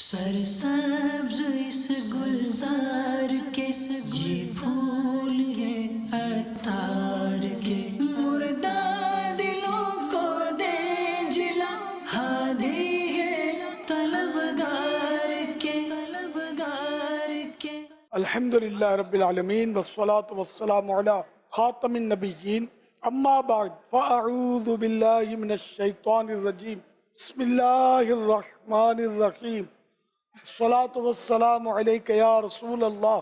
سرسبز اس گلزار کے یہ پھول یہ عطار کے مردہ دلوں کو دے جلا ہادی ہے طلبگار کے الحمدللہ رب العالمین والصلاة والسلام علی خاتم النبیین اما بعد فاعوذ باللہ من الشیطان الرجیم بسم اللہ الرحمن الرحیم الصلاة والسلام علیک یا رسول اللہ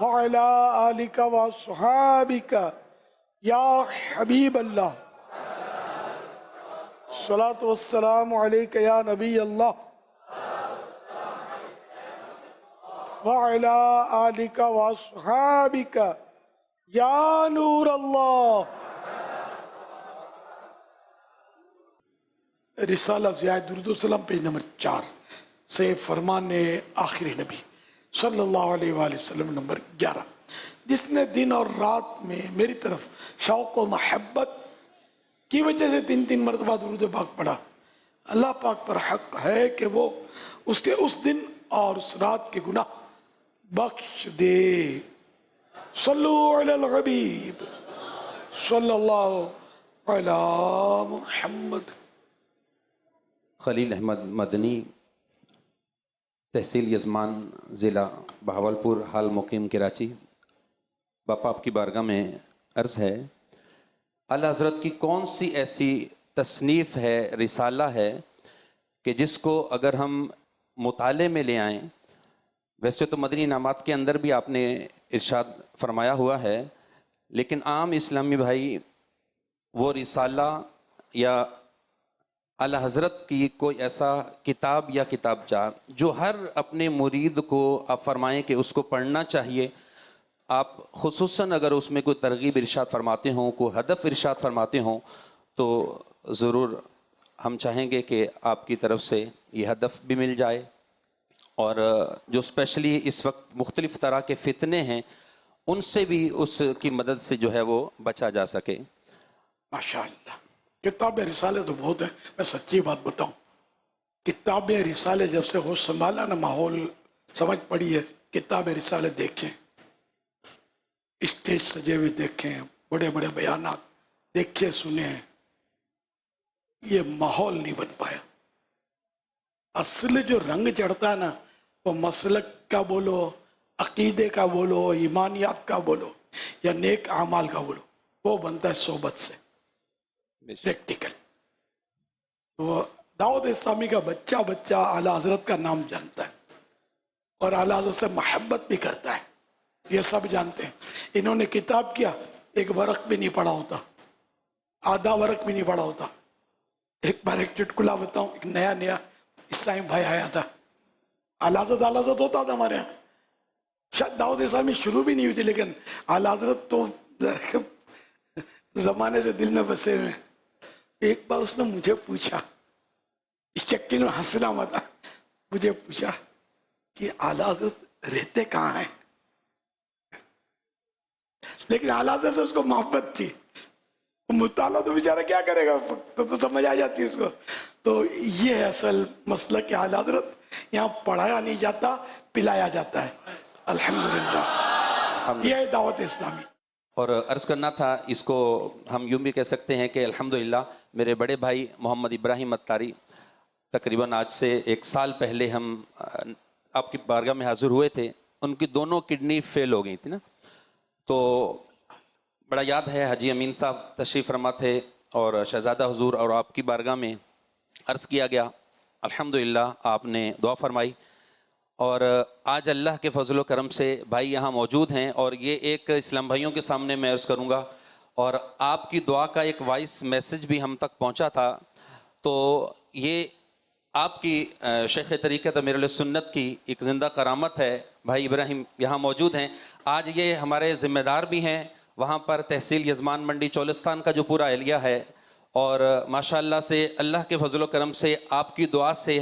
وعلی آلک واصحابک یا حبیب اللہ الصلاة والسلام علیک یا نبی اللہ وعلی آلک واصحابک یا نور اللہ۔ رسالہ ضیاء درود و سلام پیج نمبر 4 سے فرمان آخر نبی صلی اللہ علیہ وآلہ وسلم نمبر 11، جس نے دن اور رات میں میری طرف شوق و محبت کی وجہ سے 3 مرتبہ درود پاک پڑھا، اللہ پاک پر حق ہے کہ وہ اس کے اس دن اور اس رات کے گناہ بخش دے۔ صلو علی الحبیب صلی اللہ علی محمد۔ خلیل احمد مدنی، تحصیل یزمان، ضلع بہاولپور، حال مقیم کراچی۔ باپا آپ کی بارگاہ میں عرض ہے، اعلیٰ حضرت کی کون سی ایسی تصنیف ہے، رسالہ ہے کہ جس کو اگر ہم مطالعے میں لے آئیں، ویسے تو مدنی انعامات کے اندر بھی آپ نے ارشاد فرمایا ہوا ہے، لیکن عام اسلامی بھائی وہ رسالہ یا اعلیٰ حضرت کی کوئی ایسا کتاب یا کتابچہ جو ہر اپنے مرید کو آپ فرمائیں کہ اس کو پڑھنا چاہیے، آپ خصوصاً اگر اس میں کوئی ترغیب ارشاد فرماتے ہوں، کوئی ہدف ارشاد فرماتے ہوں، تو ضرور ہم چاہیں گے کہ آپ کی طرف سے یہ ہدف بھی مل جائے، اور جو اسپیشلی اس وقت مختلف طرح کے فتنے ہیں ان سے بھی اس کی مدد سے جو ہے وہ بچا جا سکے۔ ماشاءاللہ، کتاب رسالے تو بہت ہیں، میں سچی بات بتاؤں، کتاب رسالے جب سے ہوش سنبھالا نا، ماحول سمجھ پڑی ہے، کتاب رسالے دیکھیں، اسٹیج سجے ہوئے دیکھیں، بڑے بڑے بیانات دیکھے سنے ہیں، یہ ماحول نہیں بن پایا۔ اصل جو رنگ چڑھتا ہے نا، وہ مسلک کا بولو، عقیدے کا بولو، ایمانیات کا بولو یا نیک اعمال کا بولو، وہ بنتا ہے صحبت سے، پریکٹیکل۔ تو دعوت اسلامی کا بچہ اعلیٰ حضرت کا نام جانتا ہے اور اعلیٰ حضرت سے محبت بھی کرتا ہے، یہ سب جانتے ہیں۔ انہوں نے کتاب کیا، ایک ورق بھی نہیں پڑھا ہوتا، آدھا ورق بھی نہیں پڑھا ہوتا۔ ایک بار ایک چٹکلا بتاؤں، ایک نیا اسلامی بھائی آیا تھا، اعلیٰ حضرت ہوتا تھا ہمارے یہاں، شاید دعوت اسلامی شروع بھی نہیں ہوئی تھی، لیکن اعلیٰ حضرت تو زمانے سے دل میں بسے ہوئے۔ ایک بار اس نے مجھے پوچھا، اس چکی میں ہنسنا مت، مجھے پوچھا کہ اعلیٰ حضرت رہتے کہاں ہیں، لیکن اعلیٰ حضرت سے اس کو محبت تھی، مطالعہ تو بیچارہ کیا کرے گا، تو سمجھ آ جاتی ہے اس کو۔ تو یہ ہے اصل مسئلہ کہ اعلیٰ حضرت یہاں پڑھایا نہیں جاتا، پلایا جاتا ہے، الحمدللہ، یہ ہے دعوت اسلامی۔ اور عرض کرنا تھا، اس کو ہم یوں بھی کہہ سکتے ہیں کہ الحمدللہ میرے بڑے بھائی محمد ابراہیم اتاری تقریباً آج سے 1 سال پہلے ہم آپ کی بارگاہ میں حاضر ہوئے تھے، ان کی دونوں کڈنی فیل ہو گئی تھی نا، تو بڑا یاد ہے حاجی امین صاحب تشریف فرما تھے اور شہزادہ حضور اور آپ کی بارگاہ میں عرض کیا گیا، الحمدللہ آپ نے دعا فرمائی، اور آج اللہ کے فضل و کرم سے بھائی یہاں موجود ہیں، اور یہ ایک اسلام بھائیوں کے سامنے میں عرض کروں گا، اور آپ کی دعا کا ایک وائس میسج بھی ہم تک پہنچا تھا، تو یہ آپ کی شیخ طریقت امیر علیہ سنت کی ایک زندہ کرامت ہے۔ بھائی ابراہیم یہاں موجود ہیں، آج یہ ہمارے ذمہ دار بھی ہیں وہاں پر تحصیل یزمان منڈی چولستان کا جو پورا اہلیہ ہے، اور ماشاءاللہ سے اللہ کے فضل و کرم سے آپ کی دعا سے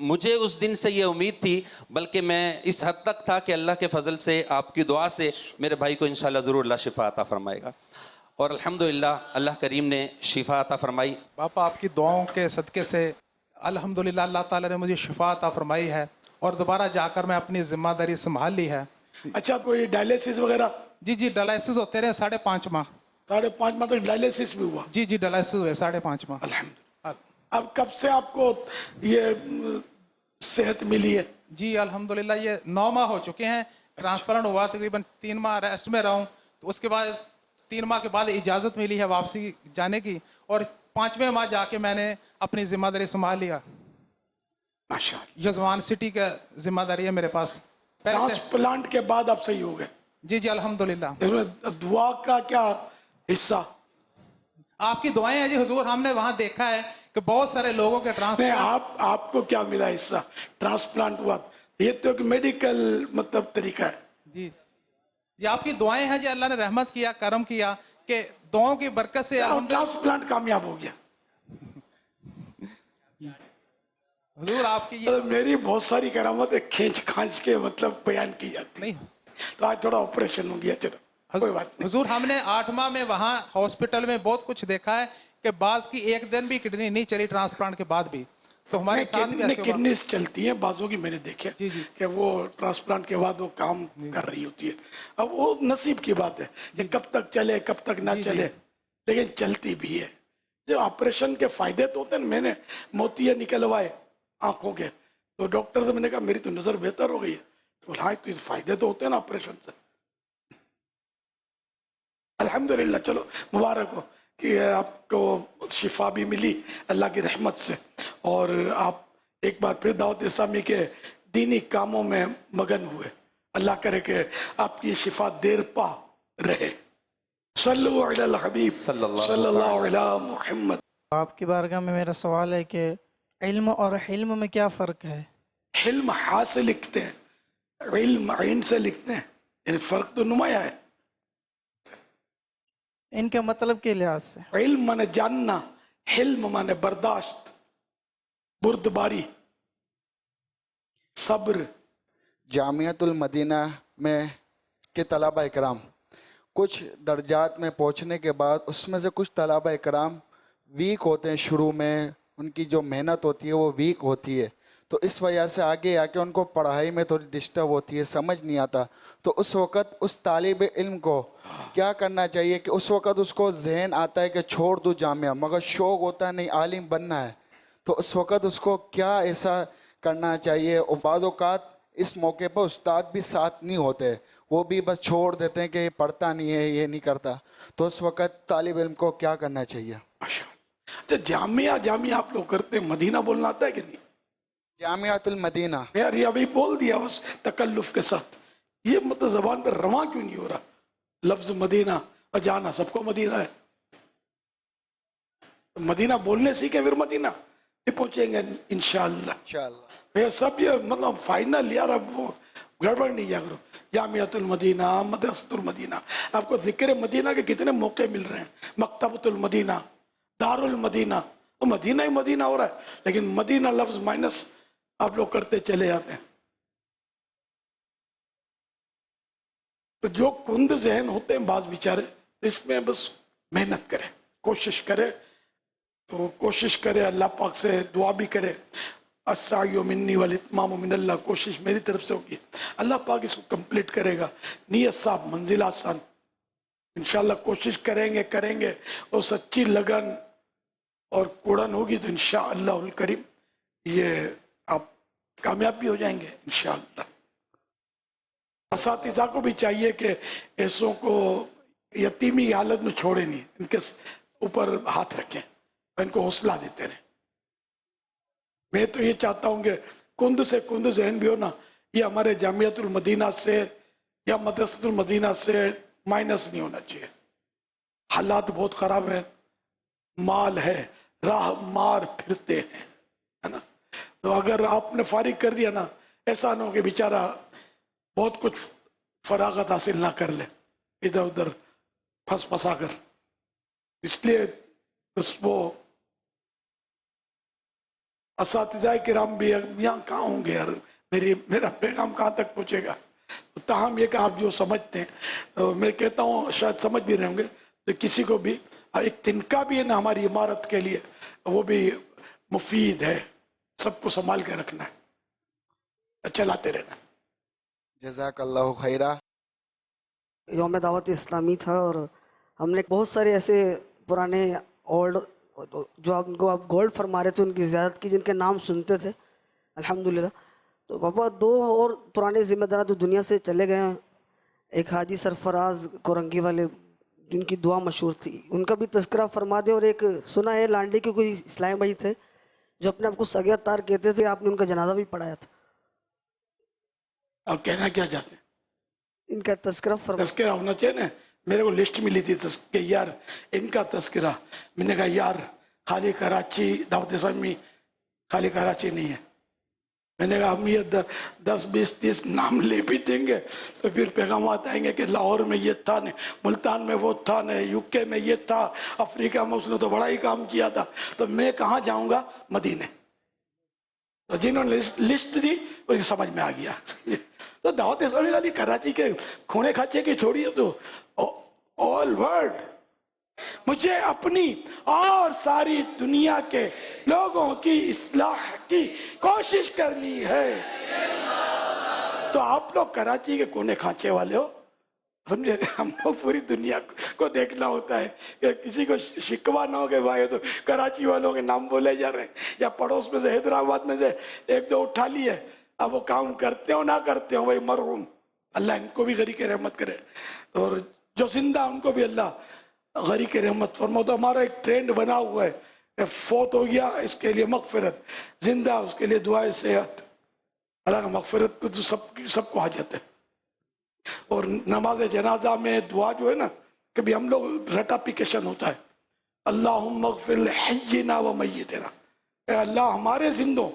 مجھے اس دن سے یہ امید تھی، بلکہ میں اس حد تک تھا کہ اللہ کے فضل سے آپ کی دعا سے میرے بھائی کو انشاءاللہ ضرور اللہ شفا عطا فرمائے گا، اور الحمدللہ اللہ کریم نے شفا عطا فرمائی۔ باپا آپ کی دعاؤں کے صدقے سے الحمدللہ اللہ تعالیٰ نے مجھے شفا عطا فرمائی ہے اور دوبارہ جا کر میں اپنی ذمہ داری سنبھال لی ہے. اچھا کوئی ڈائلیسس وغیرہ؟ جی ڈائلائسس ہوتے رہے 5.5 ماہ. 5.5 ماہ تک ڈائلیسس بھی ہوا؟ جی ڈائلائسس ہوئے 5.5 ماہ. الحمدللہ. اب کب سے آپ کو یہ صحت ملی ہے؟ جی الحمدللہ یہ 9 ماہ ہو چکے ہیں. ٹرانسپلانٹ ہوا تقریباً 3 ماہ ریسٹ میں رہا ہوں, تو اس کے بعد 3 ماہ کے بعد اجازت ملی ہے واپسی جانے کی, اور 5ویں ماہ جا کے میں نے اپنی ذمہ داری سنبھال لیا. ماشاءاللہ. یزوان سٹی کا ذمہ داری ہے میرے پاس. ٹرانسپلانٹ کے بعد آپ صحیح ہو گئے؟ جی الحمدللہ. اس میں دعا کا کیا حصہ؟ آپ کی دعائیں ہیں جی حضور. ہم نے وہاں دیکھا ہے کہ بہت سارے لوگوں کے ٹرانسپلانٹ. آپ کو کیا ملا حصہ ٹرانسپلانٹ ہوا؟ یہ تو ایک میڈیکل مطلب طریقہ ہے. جی یہ آپ کی دعائیں ہیں جی. اللہ نے رحمت کیا, کرم کیا کہ دعاؤں کی برکت سے ٹرانسپلانٹ کامیاب ہو گیا. حضور آپ کی میری بہت ساری کرامتیں کھینچ کھانچ کے مطلب بیان کی جاتی نہیں. تو آج تھوڑا آپریشن ہو گیا. چلو کوئی بات نہیں. حضور ہم نے 8 ماہ میں وہاں ہاسپٹل میں بہت کچھ دیکھا ہے کہ بعض کی ایک دن بھی کڈنی نہیں چلی ٹرانسپلانٹ کے بعد بھی. تو ہمارے ساتھ بھی ایسے ہوا. کڈنیز چلتی ہیں بعضوں کی, میں نے دیکھے جی کہ وہ ٹرانسپلانٹ کے بعد وہ کام کر رہی ہوتی ہے. اب وہ نصیب کی بات ہے کہ کب تک چلے کب تک نہ چلے, لیکن چلتی بھی ہے. جو آپریشن کے فائدے تو ہوتے ہیں. میں نے موتیے نکلوائے آنکھوں کے, تو ڈاکٹر سے میں نے کہا میری تو نظر بہتر ہو گئی ہے. تو ہاں تو فائدے تو ہوتے ہیں نا آپریشن سے. الحمدللہ. چلو مبارک ہو کہ آپ کو شفا بھی ملی اللہ کی رحمت سے, اور آپ ایک بار پھر دعوت اسلامی کے دینی کاموں میں مگن ہوئے. اللہ کرے کہ آپ کی شفا دیر پا رہے. صلو علی الحبیب صلی اللہ علی محمد. آپ کی بارگاہ میں میرا سوال ہے کہ علم اور حلم میں کیا فرق ہے؟ حلم ہا سے لکھتے ہیں, علم عین سے لکھتے ہیں, یعنی فرق تو نمایاں ہے. ان کے مطلب کے لحاظ سے علم مانے جاننا, حلم مانے برداشت, بردباری, صبر. جامعۃ المدینہ میں کے طلبہ اکرام کچھ درجات میں پہنچنے کے بعد اس میں سے کچھ طلبہ اکرام ویک ہوتے ہیں. شروع میں ان کی جو محنت ہوتی ہے وہ ویک ہوتی ہے, تو اس وجہ سے آگے آ کے ان کو پڑھائی میں تھوڑی ڈسٹرب ہوتی ہے, سمجھ نہیں آتا. تو اس وقت اس طالب علم کو کیا کرنا چاہیے کہ اس وقت اس کو ذہن آتا ہے کہ چھوڑ دوں جامعہ, مگر شوق ہوتا ہے نہیں عالم بننا ہے. تو اس وقت اس کو کیا ایسا کرنا چاہیے؟ اور بعض اوقات اس موقع پر استاد بھی ساتھ نہیں ہوتے, وہ بھی بس چھوڑ دیتے ہیں کہ یہ پڑھتا نہیں ہے, یہ نہیں کرتا. تو اس وقت طالب علم کو کیا کرنا چاہیے؟ اچھا جامعہ آپ لوگ کرتے ہیں, مدینہ بولنا آتا ہے کہ نہیں؟ جامعۃ المدینہ. یار یہ ابھی بول دیا بس تکلف کے ساتھ. یہ مطلب زبان پر رواں کیوں نہیں ہو رہا لفظ مدینہ؟ اور جانا سب کو مدینہ ہے. مدینہ بولنے سیکھیں پھر مدینہ بھی پہنچیں گے انشاءاللہ. یہ سب یہ مطلب فائنل یار. اب وہ گڑبڑ نہیں کیا کرو. جامعۃ المدینہ, مدرسۃ المدینہ. آپ کو ذکر مدینہ کے کتنے موقع مل رہے ہیں. مکتبۃ المدینہ, دار المدینہ, مدینہ ہی مدینہ ہو رہا ہے, لیکن مدینہ لفظ مائنس آپ لوگ کرتے چلے جاتے ہیں. تو جو کند ذہن ہوتے ہیں بعض بیچارے, اس میں بس محنت کرے, کوشش کرے. تو کوشش کرے, اللہ پاک سے دعا بھی کرے. السعی منی والاتمام من اللہ, کوشش میری طرف سے ہوگی, اللہ پاک اس کو کمپلیٹ کرے گا. نیت صاف, منزل آسان. انشاءاللہ کوشش کریں گے اور سچی لگن اور کوڑن ہوگی تو انشاءاللہ الکریم یہ آپ کامیاب بھی ہو جائیں گے انشاءاللہ. اساتذہ کو بھی چاہیے کہ ایسوں کو یتیمی کی حالت میں چھوڑے نہیں, ان کے اوپر ہاتھ رکھیں, ان کو حوصلہ دیتے رہیں. میں تو یہ چاہتا ہوں کہ کند سے کند ذہن بھی ہو نا, یہ ہمارے جامعۃ المدینہ سے یا مدرسۃ المدینہ سے مائنس نہیں ہونا چاہیے. حالات بہت خراب ہیں, مال ہے, راہ مار پھرتے ہیں, ہے نا. تو اگر آپ نے فارغ کر دیا نا, ایسا نہ ہو کہ بیچارہ بہت کچھ فراغت حاصل نہ کر لے ادھر ادھر پھنسا کر. اس لیے بس وہ اساتذہ کرام بھی یہاں کہاں ہوں گے یار, میرا پیغام کہاں تک پہنچے گا. تاہم یہ کہ آپ جو سمجھتے ہیں, میں کہتا ہوں شاید سمجھ بھی رہے ہوں گے, تو کسی کو بھی ایک تنکا بھی ہے نا ہماری عمارت کے لیے, وہ بھی مفید ہے. سب کو سنبھال کے رکھنا ہے، چلاتے رہنا ہے۔ جزاک اللہ خیرہ۔ یوم دعوت اسلامی تھا اور ہم نے بہت سارے ایسے پرانے اولڈ جو آپ کو آپ گولڈ فرما رہے تھے ان کی زیارت کی، جن کے نام سنتے تھے الحمدللہ۔ تو پاپا 2 اور پرانے ذمہ دار جو دنیا سے چلے گئے ہیں، ایک حاجی سرفراز کورنگی والے جن کی دعا مشہور تھی، ان کا بھی تذکرہ فرما دیں، اور ایک سنا ہے لانڈے کے کوئی اسلام بھائی تھے جو اپنے آپ کو سگیا تار کہتے تھے، آپ نے ان کا جنازہ بھی پڑھایا تھا، آپ کہنا کیا چاہتے ہیں؟ ان کا تذکرہ فرما۔ تذکرہ ہونا چاہیے نا، میرے کو لسٹ ملی تھی کہ یار ان کا تذکرہ، میں نے کہا یار خالی کراچی دعوت اسلامی خالی کراچی نہیں ہے، میں نے کہا ہم یہ 10 20 30 نام لے بھی دیں گے تو پھر پیغامات آئیں گے کہ لاہور میں یہ تھا، ملتان میں وہ تھا، UK میں یہ تھا، افریقہ میں اس نے تو بڑا ہی کام کیا تھا، تو میں کہاں جاؤں گا؟ مدینے۔ تو جنہوں نے لسٹ دی وہ سمجھ میں آ گیا۔ تو دعوت اسلامی والی کراچی کے کھونے کھاچے کی چھوڑیے تو آل ورلڈ، مجھے اپنی اور ساری دنیا کے لوگوں کی اصلاح کی کوشش کرنی ہے۔ تو آپ لوگ کراچی کے کونے کھانچے والے ہو، سمجھے؟ ہم لوگ پوری دنیا کو دیکھنا ہوتا ہے کہ کسی کو شکوہ نہ ہو کہ بھائی تو کراچی والوں کے نام بولے جا رہے ہیں، یا پڑوس میں سے حیدرآباد میں سے ایک دو اٹھا لیے، اب وہ کام کرتے ہو نہ کرتے ہو، وہی مرحوم، اللہ ان کو بھی غریق رحمت کرے، اور جو زندہ ان کو بھی اللہ غریق رحمت فرماؤ۔ تو ہمارا ایک ٹرینڈ بنا ہوا ہے کہ فوت ہو گیا اس کے لیے مغفرت، زندہ اس کے لیے دعائے صحت، اللہ کا مغفرت کو تو سب کو حاجت ہے۔ اور نماز جنازہ میں دعا جو ہے نا، کبھی ہم لوگ رٹاپیکیشن ہوتا ہے، اللہم اغفر لحینا و میتنا، اے اللہ ہمارے زندوں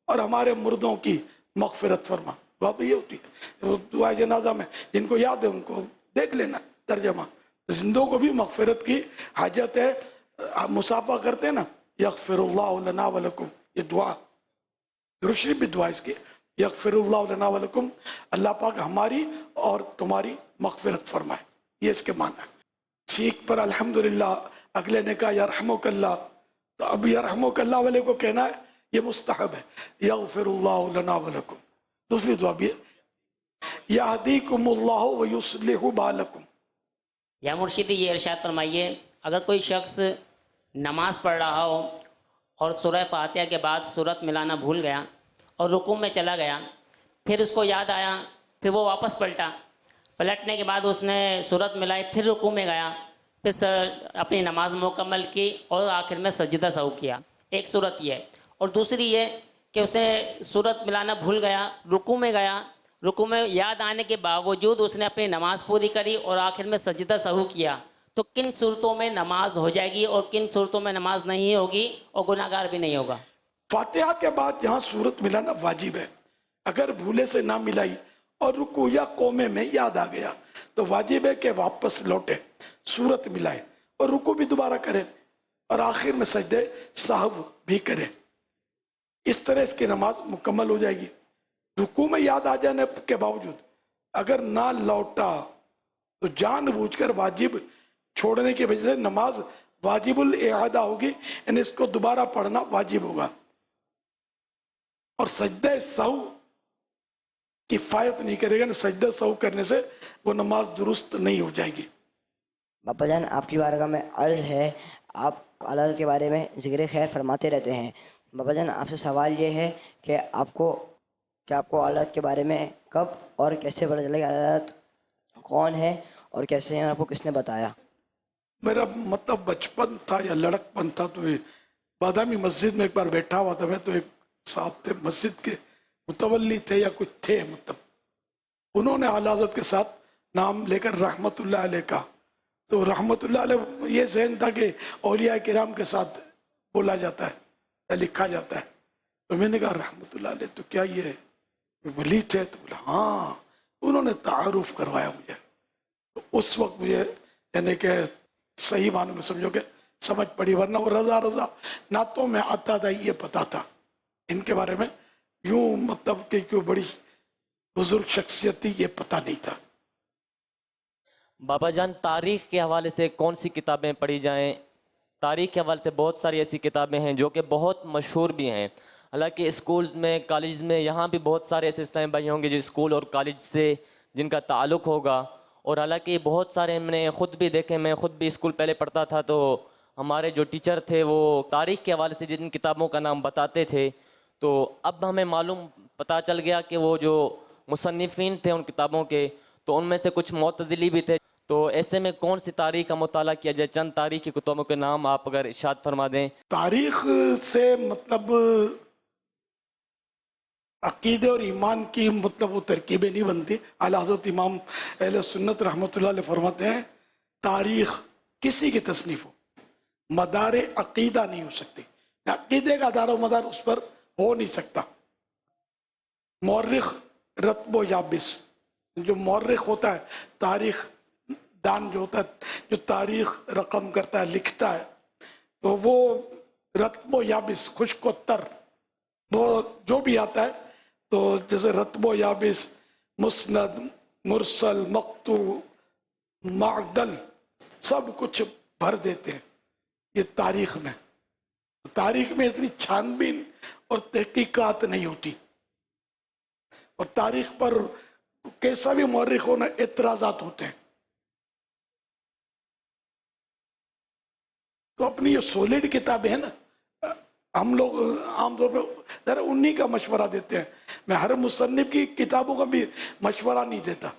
اور ہمارے مردوں کی مغفرت فرما، دعا تو یہ ہوتی ہے دعا جنازہ میں، جن کو یاد ہے ان کو دیکھ لینا ترجمہ۔ زندوں کو بھی مغفرت کی حاجت ہے، مصافحہ کرتے ہیں نا، یغفر اللہ لنا ولکم، یہ دعا درود شریف بھی دعا اس کی، یغفر اللہ لنا ولکم، اللہ پاک ہماری اور تمہاری مغفرت فرمائے، یہ اس کے معنی ہے۔ ٹھیک پر الحمدللہ اگلے نے کہا یرحمک اللہ، تو اب یرحمک اللہ والے کو کہنا ہے، یہ مستحب ہے، یغفر اللہ لنا ولکم۔ دوسری دعا بھی ہے، یہدیکم اللہ ویصلح بالکم۔ یا مرشدی یہ ارشاد فرمائیے، اگر کوئی شخص نماز پڑھ رہا ہو اور سورہ فاتحہ کے بعد سورت ملانا بھول گیا اور رکوع میں چلا گیا، پھر اس کو یاد آیا، پھر وہ واپس پلٹنے کے بعد اس نے سورت ملائی، پھر رکوع میں گیا، پھر اپنی نماز مکمل کی اور آخر میں سجدہ سہو کیا، ایک صورت یہ ہے۔ اور دوسری یہ کہ اسے سورت ملانا بھول گیا، رکوع میں گیا، رکوع میں یاد آنے کے باوجود اس نے اپنی نماز پوری کری اور آخر میں سجدہ سہو کیا، تو کن صورتوں میں نماز ہو جائے گی اور کن صورتوں میں نماز نہیں ہوگی اور گناہ گار بھی نہیں ہوگا؟ فاتحہ کے بعد جہاں سورت ملانا واجب ہے، اگر بھولے سے نہ ملائی اور رکوع یا قومے میں یاد آ گیا تو واجب ہے کہ واپس لوٹے، سورت ملائے اور رکوع بھی دوبارہ کرے اور آخر میں سجدے سہو بھی کرے، اس طرح اس کی نماز مکمل ہو جائے گی۔ رکوع میں یاد آ جانے کے باوجود اگر نہ لوٹا تو جان بوجھ کر واجب چھوڑنے کی وجہ سے نماز واجب الاعادہ ہوگی، یعنی اس کو دوبارہ پڑھنا واجب ہوگا، اور سجدہ سہو کفایت نہیں کرے گا، سجدہ سہو کرنے سے وہ نماز درست نہیں ہو جائے گی۔ باپا جان آپ کی بارگاہ میں عرض ہے، آپ اعلیٰ حضرت کے بارے میں ذکر خیر فرماتے رہتے ہیں، باپا جان آپ سے سوال یہ ہے کہ آپ کو اعلیٰ حضرت کے بارے میں کب اور کیسے پتہ چلا کہ اعلیٰ حضرت کون ہے اور کیسے ہیں، اور آپ کو کس نے بتایا؟ میرا مطلب بچپن تھا یا لڑکپن تھا، تو بادامی مسجد میں ایک بار بیٹھا ہوا تھا میں، تو ایک صاحب تھے مسجد کے متولی تھے یا کچھ تھے، مطلب انہوں نے اعلیٰ حضرت کے ساتھ نام لے کر رحمت اللہ علیہ کا، تو رحمت اللہ علیہ یہ ذہن تھا کہ اولیاء کرام کے ساتھ بولا جاتا ہے یا لکھا جاتا ہے، تو میں نے کہا رحمت اللہ علیہ تو کیا یہ ولی تھے؟ تو بولا ہاں، انہوں نے تعارف کروایا مجھے، تو اس وقت مجھے یعنی کہ صحیح معنی میں سمجھو کہ سمجھ پڑی، ورنہ وہ رضا نعتوں میں آتا تھا، یہ پتا تھا ان کے بارے میں، یوں مطلب کہ کیوں بڑی بزرگ شخصیت تھی یہ پتہ نہیں تھا۔ بابا جان تاریخ کے حوالے سے کون سی کتابیں پڑھی جائیں؟ تاریخ کے حوالے سے بہت ساری ایسی کتابیں ہیں جو کہ بہت مشہور بھی ہیں، حالانکہ اسکولز میں کالجز میں یہاں بھی بہت سارے ایسے اسلامی بھائی ہوں گے جو اسکول اور کالج سے جن کا تعلق ہوگا. اور حالانکہ بہت سارے میں نے خود بھی دیکھے, میں خود بھی اسکول پہلے پڑھتا تھا تو ہمارے جو ٹیچر تھے وہ تاریخ کے حوالے سے جن کتابوں کا نام بتاتے تھے, تو اب ہمیں پتہ چل گیا کہ وہ جو مصنفین تھے ان کتابوں کے تو ان میں سے کچھ معتزلی بھی تھے. تو ایسے میں کون سی تاریخ کا مطالعہ کیا جائے؟ چند تاریخ کی کتابوں کے نام آپ اگر ارشاد فرما دیں. تاریخ سے مطلب عقیدے اور ایمان کی مطلب وہ ترکیبیں نہیں بنتی. اعلیٰ حضرت امام اہل سنت رحمۃ اللہ علیہ فرماتے ہیں تاریخ کسی کی تصنیف ہو مدار عقیدہ نہیں ہو سکتی. عقیدے کا دار و مدار اس پر ہو نہیں سکتا. مورخ رتب و یابس, جو مورخ ہوتا ہے تاریخ دان جو ہوتا ہے, جو تاریخ رقم کرتا ہے لکھتا ہے, تو وہ رتب و یابس خشک و تر وہ جو بھی آتا ہے تو جیسے رتب و یابس, مسند, مرسل, مقطوع, معدل سب کچھ بھر دیتے ہیں یہ تاریخ میں. تاریخ میں اتنی چھانبین اور تحقیقات نہیں ہوتی, اور تاریخ پر کیسا بھی مورخ ہونا اعتراضات ہوتے ہیں. تو اپنی یہ سولڈ کتابیں ہیں نا, ہم لوگ عام طور پہ ذرا انہی کا مشورہ دیتے ہیں. میں ہر مصنف کی کتابوں کا بھی مشورہ نہیں دیتا,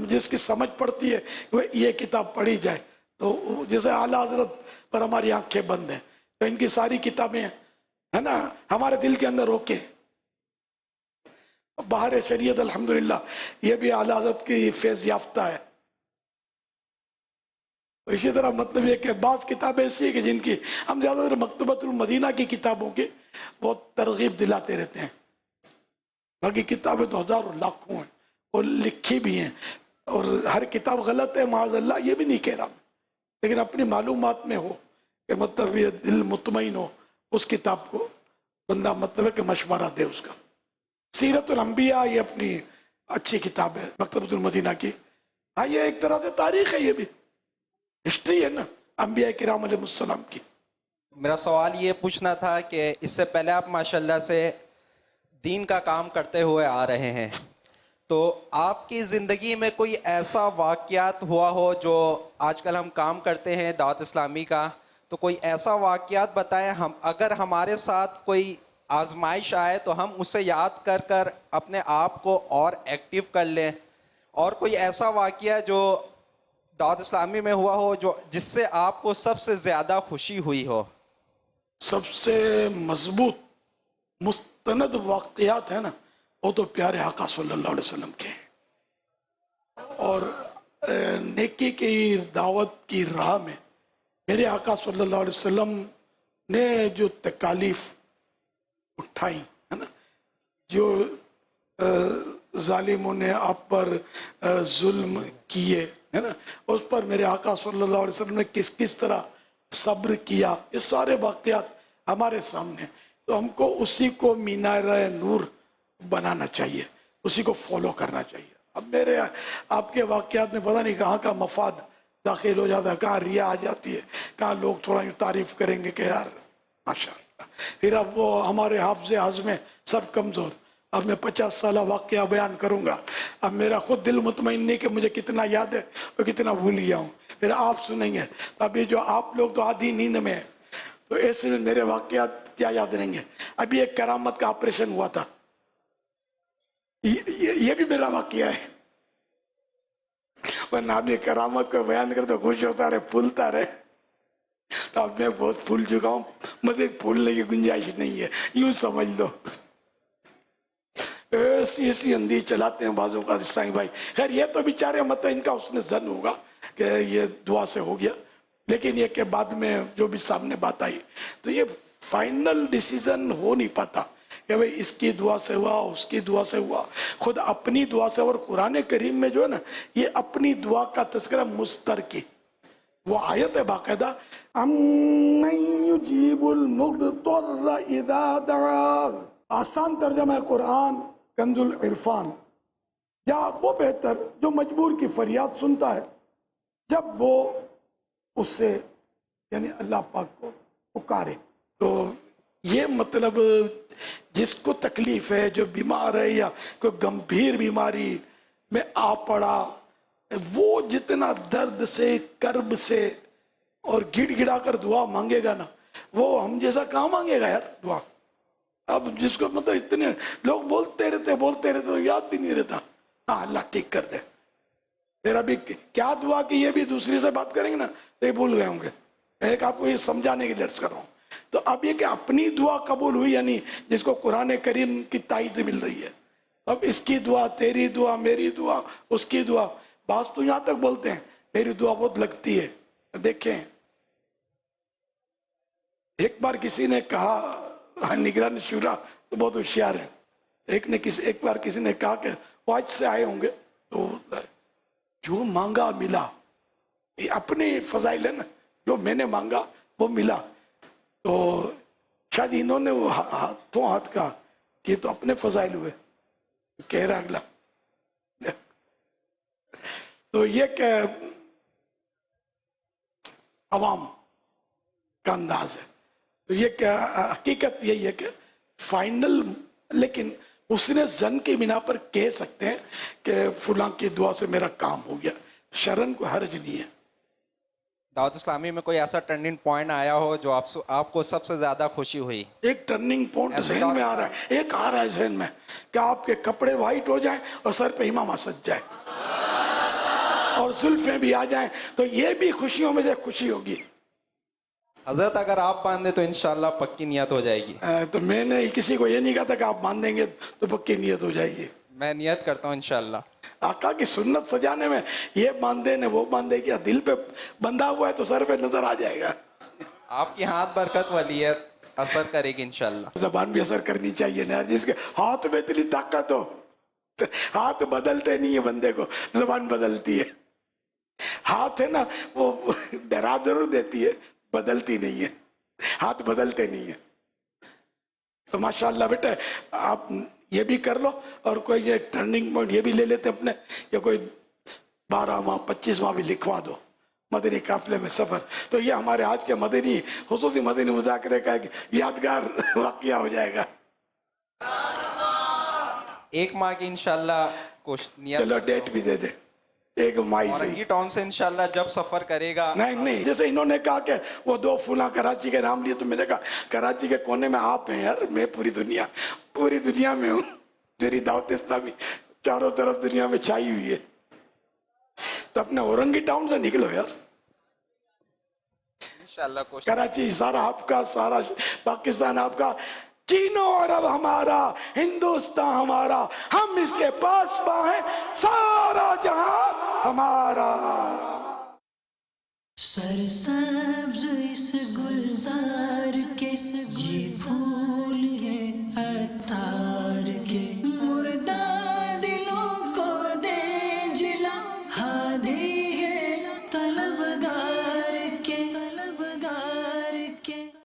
جس کی سمجھ پڑتی ہے وہ یہ کتاب پڑھی جائے. تو جیسے اعلیٰ حضرت پر ہماری آنکھیں بند ہیں تو ان کی ساری کتابیں ہے نا ہمارے دل کے اندر روکے. بہار شریعت الحمدللہ یہ بھی اعلیٰ حضرت کی فیض یافتہ ہے. اسی طرح مطلب یہ کہ بعض کتابیں ایسی ہیں کہ جن کی ہم زیادہ تر مکتبۃ المدینہ کی کتابوں کی بہت ترغیب دلاتے رہتے ہیں. باقی کتابیں تو ہزاروں لاکھوں ہیں اور لکھی بھی ہیں, اور ہر کتاب غلط ہے معاذ اللہ یہ بھی نہیں کہہ رہا میں, لیکن اپنی معلومات میں ہو کہ مطلب یہ دل مطمئن ہو اس کتاب کو بندہ مطلب ہے کہ مشورہ دے اس کا. سیرت الانبیاء یہ اپنی اچھی کتاب ہے مکتبۃ المدینہ کی. ہاں یہ ایک طرح سے تاریخ ہے, یہ بھی ہسٹری ہے نا انبیاء کرام علیہ السلام کی. میرا سوال یہ پوچھنا تھا کہ اس سے پہلے آپ ماشاءاللہ سے دین کا کام کرتے ہوئے آ رہے ہیں, تو آپ کی زندگی میں کوئی ایسا واقعات ہوا ہو جو آج کل ہم کام کرتے ہیں دعوت اسلامی کا, تو کوئی ایسا واقعات بتائیں ہم اگر ہمارے ساتھ کوئی آزمائش آئے تو ہم اسے یاد کر کر اپنے آپ کو اور ایکٹیو کر لیں. اور کوئی ایسا واقعہ جو دعوت اسلامی میں ہوا ہو جو جس سے آپ کو سب سے زیادہ خوشی ہوئی ہو. سب سے مضبوط مستند واقعات ہیں نا وہ تو پیارے آقا صلی اللہ علیہ وسلم کے ہیں, اور نیکی کی دعوت کی راہ میں میرے آقا صلی اللہ علیہ وسلم نے جو تکالیف اٹھائی ہے نا, جو ظالموں نے آپ پر ظلم کیے ہے نا, اس پر میرے آقا صلی اللہ علیہ وسلم نے کس طرح صبر کیا, یہ سارے واقعات ہمارے سامنے. تو ہم کو اسی کو مینار نور بنانا چاہیے, اسی کو فالو کرنا چاہیے. اب میرے آپ کے واقعات میں پتہ نہیں کہاں کا مفاد داخل ہو جاتا ہے, کہاں ریا آ جاتی ہے, کہاں لوگ تھوڑا یوں تعریف کریں گے کہ یار ماشاء اللہ, پھر اب وہ ہمارے حافظ ہضم سب کمزور. اب میں 50 سالہ واقعہ بیان کروں گا, اب میرا خود دل مطمئن نہیں کہ مجھے کتنا یاد ہے اور کتنا بھول گیا ہوں. پھر آپ سنیں گے تو ابھی جو آپ لوگ تو آدھی نیند میں ہیں, تو ایسے میں میرے واقعات کیا یاد رہیں گے. ابھی ایک کرامت کا آپریشن ہوا تھا, یہ بھی میرا واقعہ ہے. ورنہ آدمی کرامت کو بیان کر تو خوش ہوتا رہے, پھولتا رہے. تو اب میں بہت پھول چکا ہوں, مزید پھولنے کی گنجائش نہیں ہے, یوں سمجھ لو. ایسی اندھی چلاتے ہیں بعضوں کا سائیں بھائی. خیر یہ تو بیچارے مطلب ان کا اس نے ظن ہوگا کہ یہ دعا سے ہو گیا, لیکن یہ کہ بعد میں جو بھی سامنے بات آئی تو یہ فائنل ڈیسیزن ہو نہیں پاتا کہ بھئی اس کی دعا سے ہوا, اس کی دعا سے ہوا, خود اپنی دعا سے. اور قرآن کریم میں جو ہے نا یہ اپنی دعا کا تذکرہ مستر کی وہ آیت ہے باقاعدہ, امن یجیب المضطر اذا دعا. آسان ترجمہ ہے قرآن کنز العرفان, یا وہ بہتر جو مجبور کی فریاد سنتا ہے جب وہ اس سے یعنی اللہ پاک کو پکارے. تو یہ مطلب جس کو تکلیف ہے, جو بیمار ہے یا کوئی گمبھیر بیماری میں آ پڑا, وہ جتنا درد سے, کرب سے اور گڑ گڑا کر دعا مانگے گا نا, وہ ہم جیسا کہاں مانگے گا یار دعا. اب جس کو مطلب اتنے لوگ بولتے رہتے تو یاد بھی نہیں رہتا, ہاں اللہ ٹھیک کر دے. پھر ابھی کیا دعا کی یہ بھی دوسری سے بات کریں گے نا تو یہ بھول گئے ہوں گے. ایک آپ کو یہ سمجھانے کی درس کر رہا ہوں. تو اب یہ کہ اپنی دعا قبول ہوئی, یعنی جس کو قرآن کریم کی تائید مل رہی ہے, اب اس کی دعا, تیری دعا, میری دعا, اس کی دعا. بعض تو یہاں تک بولتے ہیں میری دعا بہت لگتی ہے. دیکھیں ایک بار کسی نے کہا, نگران شورا تو بہت ہوشیار ہے, ایک بار کسی نے کہا کہ وہ آج سے آئے ہوں گے تو جو مانگا ملا. یہ اپنے فضائل ہے نا, جو میں نے مانگا وہ ملا. تو شاید انہوں نے وہ ہاتھوں ہاتھ کہا کہ تو اپنے فضائل ہوئے. کہہ رہا اگلا تو یہ کہ عوام کا انداز ہے. تو یہ کہ حقیقت یہی ہے کہ فائنل, لیکن اس نے زن کی بنا پر کہہ سکتے ہیں کہ فلاں کی دعا سے میرا کام ہو گیا, شرن کو حرج نہیں ہے. دعوت اسلامی میں کوئی ایسا ٹرننگ پوائنٹ آیا ہو جو آپ کو سب سے زیادہ خوشی ہوئی؟ ایک ٹرننگ پوائنٹ ذہن میں آ رہا ہے, ایک آ رہا ہے ذہن میں کہ آپ کے کپڑے وائٹ ہو جائیں اور سر پہ امامہ سج جائے اور زلفیں بھی آ جائیں, تو یہ بھی خوشیوں میں سے خوشی ہوگی. حضرت اگر آپ باندھیں تو انشاءاللہ پکی نیت ہو جائے گی. تو میں نے کسی کو یہ نہیں کہا تھا کہ آپ باندھ دیں گے تو پکی نیت ہو جائے گی. میں نیت کرتا ہوں انشاءاللہ. آقا کی سنت سجانے میں یہ باندھے نے وہ باندھے, کیا دل پہ بندھا ہوا ہے تو سر پہ نظر آ جائے گا. آپ کی ہاتھ برکت والی ہے, اثر کرے گی انشاءاللہ. زبان بھی اثر کرنی چاہیے نا, جس کے ہاتھ میں اتنی طاقت ہو. ہاتھ بدلتے نہیں ہے بندے کو, زبان بدلتی ہے. ہاتھ ہے نا وہ ڈرا ضرور دیتی ہے, بدلتی نہیں ہے. ہاتھ بدلتے نہیں ہیں. تو ماشاءاللہ بیٹا آپ یہ بھی کر لو, اور کوئی یہ ٹرننگ پوائنٹ یہ بھی لے لیتے اپنے, یا کوئی 12 ماہ 25 ماہ بھی لکھوا دو مدنی قافلے میں سفر. تو یہ ہمارے آج کے مدنی خصوصی مدنی مذاکرے کا ایک یادگار واقعہ ہو جائے گا. 1 ماہ کی انشاءاللہ نیت. چلو ڈیٹ بھی دے دے, 1 مائی سے. اورنگی ٹاؤن سے انشاءاللہ جب سفر کرے گا. نہیں, جیسے انہوں نے کہا کہ وہ 2 فلاں کراچی کے نام لیے, تو میں نے کہا کراچی کے کونے میں آپ ہیں یار, میں پوری دنیا میں ہوں. میری دعوت اسلامی چاروں طرف دنیا میں چھائی ہوئی ہے. تو اپنے اورنگی ٹاؤن سے نکلو یار. انشاءاللہ کراچی سارا آپ کا, سارا پاکستان آپ کا, چین و عرب ہمارا, ہندوستان ہمارا, ہم اس کے پاس ہیں, سارا جہاں ہمارا. سرسبز اس گلزار کے یہ